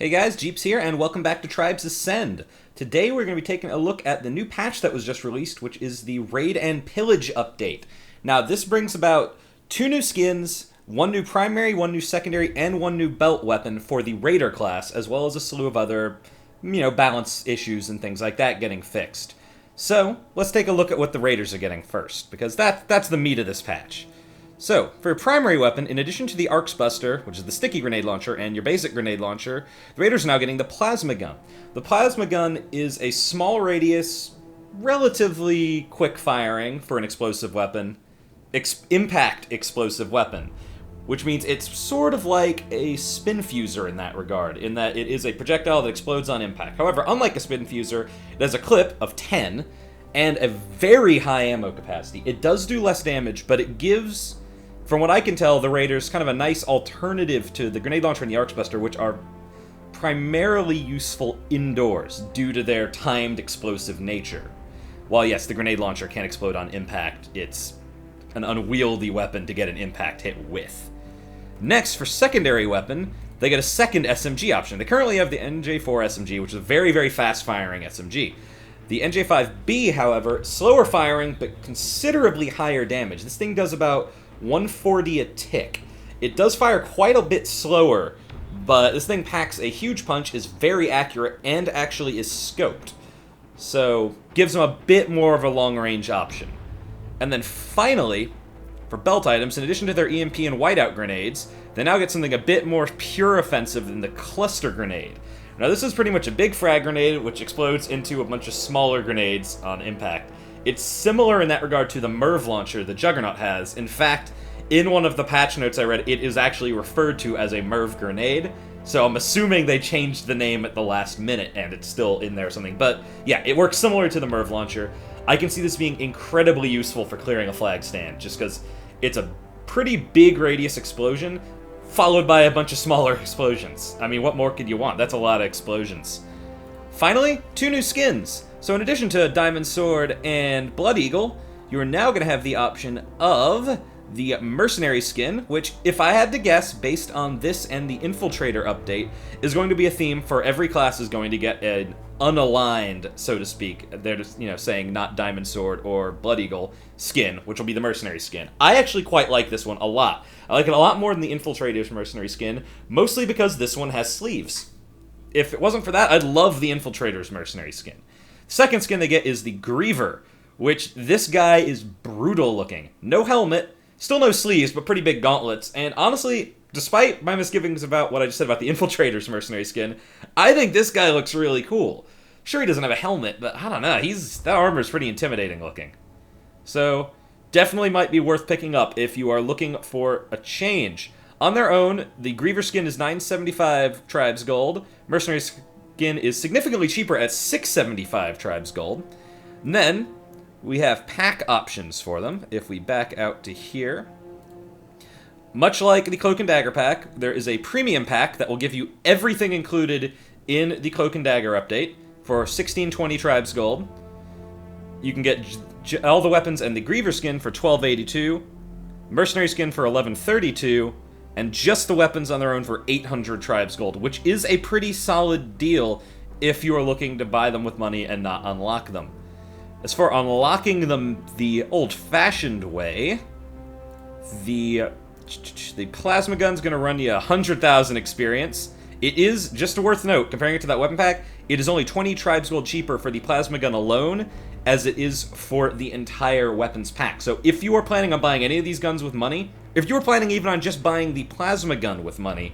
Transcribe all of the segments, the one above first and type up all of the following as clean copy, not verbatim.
Hey guys, Jeeps here, and welcome back to Tribes Ascend. Today we're going to be taking a look at the new patch that was just released, which is the Raid and Pillage update. Now, this brings about 2 new skins, 1 new primary, 1 new secondary, and 1 new belt weapon for the Raider class, as well as a slew of other, balance issues and things like that getting fixed. So, let's take a look at what the Raiders are getting first, because that's the meat of this patch. So, for your primary weapon, in addition to the Arcs Buster, which is the sticky grenade launcher, and your basic grenade launcher, the Raiders are now getting the Plasma Gun. The Plasma Gun is a small radius, relatively quick firing for an explosive weapon, impact explosive weapon, which means it's sort of like a spin fuser in that regard, in that it is a projectile that explodes on impact. However, unlike a spin fuser, it has a clip of 10 and a very high ammo capacity. It does do less damage, but it gives, from what I can tell, the Raiders kind of a nice alternative to the grenade launcher and the Arcs Buster, which are primarily useful indoors due to their timed explosive nature. While yes, the grenade launcher can explode on impact, it's an unwieldy weapon to get an impact hit with. Next, for secondary weapon, they get a second SMG option. They currently have the NJ4 SMG, which is a very, very fast-firing SMG. The NJ5B, however, slower firing, but considerably higher damage. This thing does about 140 a tick. It does fire quite a bit slower, but this thing packs a huge punch, is very accurate, and actually is scoped. So, gives them a bit more of a long-range option. And then finally, for belt items, in addition to their EMP and whiteout grenades, they now get something a bit more pure offensive than the cluster grenade. Now this is pretty much a big frag grenade, which explodes into a bunch of smaller grenades on impact. It's similar in that regard to the MIRV launcher the Juggernaut has. In fact, in one of the patch notes I read, it is actually referred to as a MIRV grenade, so I'm assuming they changed the name at the last minute and it's still in there or something. But yeah, it works similar to the MIRV launcher. I can see this being incredibly useful for clearing a flag stand, just because it's a pretty big radius explosion, followed by a bunch of smaller explosions. I mean, what more could you want? That's a lot of explosions. Finally, 2 new skins. So in addition to Diamond Sword and Blood Eagle, you are now going to have the option of the Mercenary skin, which, if I had to guess, based on this and the Infiltrator update, is going to be a theme for every class is going to get an unaligned, so to speak. They're just, saying not Diamond Sword or Blood Eagle skin, which will be the Mercenary skin. I actually quite like this one a lot. I like it a lot more than the Infiltrator's Mercenary skin, mostly because this one has sleeves. If it wasn't for that, I'd love the Infiltrator's Mercenary skin. Second skin they get is the Griever, which this guy is brutal looking. No helmet, still no sleeves, but pretty big gauntlets, and honestly, despite my misgivings about what I just said about the Infiltrator's Mercenary skin, I think this guy looks really cool. Sure, he doesn't have a helmet, but I don't know, that armor's pretty intimidating looking. So, definitely might be worth picking up if you are looking for a change. On their own, the Griever skin is 975 Tribes Gold, Mercenary skin is significantly cheaper at 675 Tribes Gold. And then, we have pack options for them, if we back out to here. Much like the Cloak and Dagger pack, there is a premium pack that will give you everything included in the Cloak and Dagger update for 1620 Tribes Gold. You can get all the weapons and the Griever skin for 1282, Mercenary skin for 1132, and just the weapons on their own for 800 Tribes Gold, which is a pretty solid deal if you are looking to buy them with money and not unlock them. As for unlocking them the old-fashioned way, the Plasma Gun's going to run you 100,000 experience. It is, just a worth note, comparing it to that weapon pack, it is only 20 Tribes Gold cheaper for the Plasma Gun alone, as it is for the entire weapons pack. So if you are planning on buying any of these guns with money, if you were planning even on just buying the Plasma Gun with money,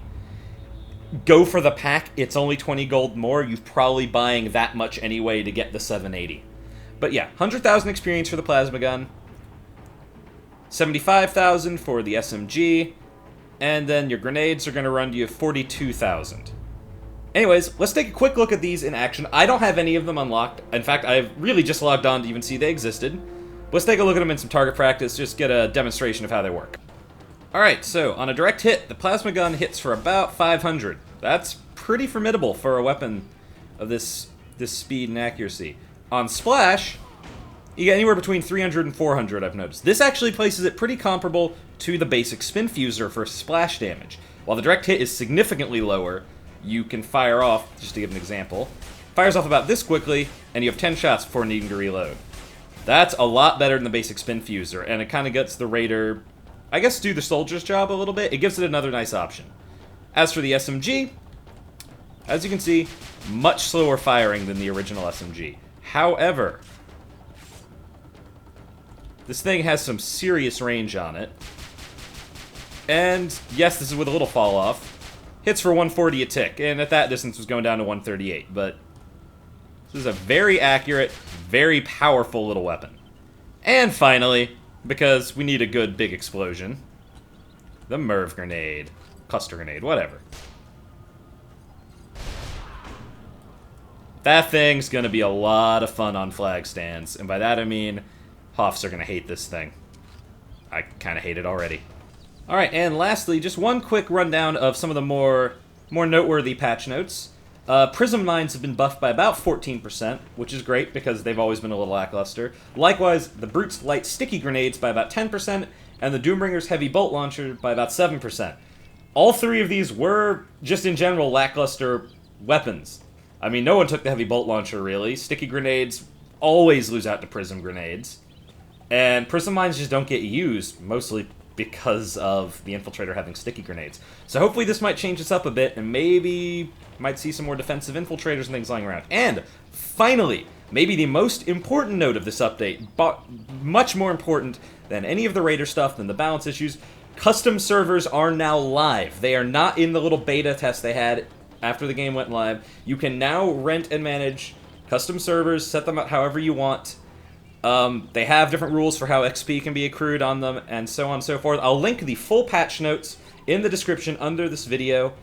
go for the pack. It's only 20 gold more. You're probably buying that much anyway to get the 780. But yeah, 100,000 experience for the Plasma Gun, 75,000 for the SMG, and then your grenades are going to run you 42,000. Anyways, let's take a quick look at these in action. I don't have any of them unlocked. In fact, I've really just logged on to even see they existed. Let's take a look at them in some target practice, just get a demonstration of how they work. Alright, so on a direct hit, the Plasma Gun hits for about 500. That's pretty formidable for a weapon of this speed and accuracy. On splash, you get anywhere between 300 and 400, I've noticed. This actually places it pretty comparable to the basic spin fuser for splash damage. While the direct hit is significantly lower, you can fire off, just to give an example, fires off about this quickly, and you have 10 shots before needing to reload. That's a lot better than the basic spin fuser, and it kind of gets the Raider, I guess, do the soldier's job a little bit. It gives it another nice option. As for the SMG, as you can see, much slower firing than the original SMG. However, this thing has some serious range on it. And yes, this is with a little fall off. Hits for 140 a tick, and at that distance was going down to 138, but this is a very accurate, very powerful little weapon. And finally, because we need a good big explosion, the Merv grenade, cluster grenade, whatever. That thing's gonna be a lot of fun on flag stands, and by that I mean Hoffs are gonna hate this thing. I kinda hate it already. Alright, and lastly, just one quick rundown of some of the more noteworthy patch notes. Prism mines have been buffed by about 14%, which is great because they've always been a little lackluster. Likewise, the Brute's light sticky grenades by about 10%, and the Doombringer's heavy bolt launcher by about 7%. All three of these were, just in general, lackluster weapons. I mean, no one took the heavy bolt launcher, really. Sticky grenades always lose out to prism grenades. And prism mines just don't get used, mostly because of the Infiltrator having sticky grenades. So hopefully this might change this up a bit, and maybe might see some more defensive Infiltrators and things lying around. And, finally, maybe the most important note of this update, but much more important than any of the Raider stuff, than the balance issues, custom servers are now live. They are not in the little beta test they had after the game went live. You can now rent and manage custom servers, set them up however you want. They have different rules for how XP can be accrued on them, and so on and so forth. I'll link the full patch notes in the description under this video.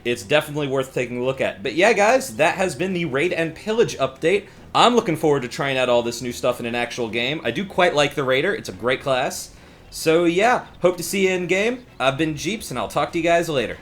It's definitely worth taking a look at. But yeah, guys, that has been the Raid and Pillage update. I'm looking forward to trying out all this new stuff in an actual game. I do quite like the Raider. It's a great class. So yeah, hope to see you in game. I've been Jeeps, and I'll talk to you guys later.